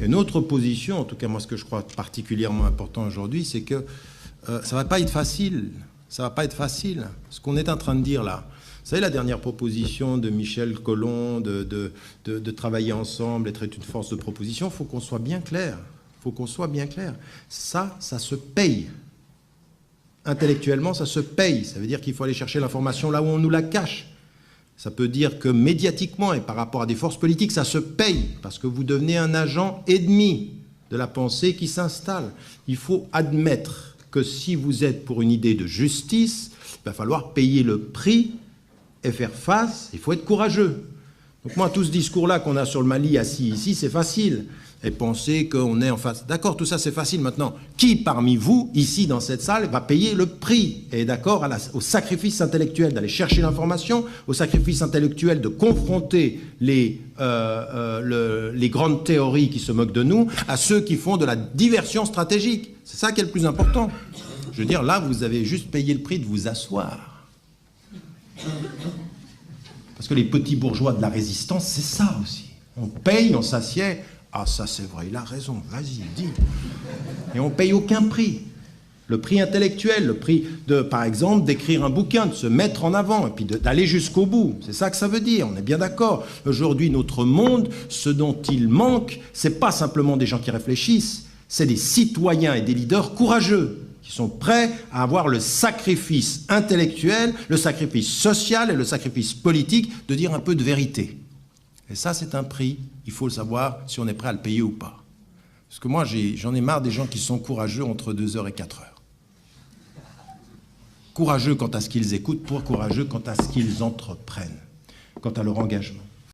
Et notre position, en tout cas moi ce que je crois particulièrement important aujourd'hui, c'est que ça ne va pas être facile. Ça ne va pas être facile. Ce qu'on est en train de dire là, vous savez, la dernière proposition de Michel Collomb de travailler ensemble, être une force de proposition, il faut qu'on soit bien clair. Il faut qu'on soit bien clair. Ça se paye. Intellectuellement, ça se paye. Ça veut dire qu'il faut aller chercher l'information là où on nous la cache. Ça peut dire que médiatiquement et par rapport à des forces politiques, ça se paye parce que vous devenez un agent ennemi de la pensée qui s'installe. Il faut admettre que si vous êtes pour une idée de justice, il va falloir payer le prix et faire face. Il faut être courageux. Donc moi, tout ce discours-là qu'on a sur le Mali assis ici, c'est facile. Et penser qu'on est en face. D'accord, tout ça c'est facile maintenant. Qui parmi vous, ici dans cette salle, va payer le prix et est d'accord au sacrifice intellectuel d'aller chercher l'information, au sacrifice intellectuel de confronter les grandes théories qui se moquent de nous, à ceux qui font de la diversion stratégique. C'est ça qui est le plus important. Je veux dire, là, vous avez juste payé le prix de vous asseoir. Parce que les petits bourgeois de la résistance, c'est ça aussi. On paye, on s'assied. Ah, ça c'est vrai, il a raison, vas-y, dis. Et on ne paye aucun prix. Le prix intellectuel, le prix de, par exemple, d'écrire un bouquin, de se mettre en avant, et puis d'aller jusqu'au bout. C'est ça que ça veut dire, on est bien d'accord. Aujourd'hui, notre monde, ce dont il manque, ce n'est pas simplement des gens qui réfléchissent, c'est des citoyens et des leaders courageux, qui sont prêts à avoir le sacrifice intellectuel, le sacrifice social et le sacrifice politique de dire un peu de vérité. Et ça, c'est un prix. Il faut le savoir si on est prêt à le payer ou pas. Parce que moi, j'en ai marre des gens qui sont courageux entre 2h et 4h. Courageux quant à ce qu'ils écoutent, pour courageux quant à ce qu'ils entreprennent, quant à leur engagement.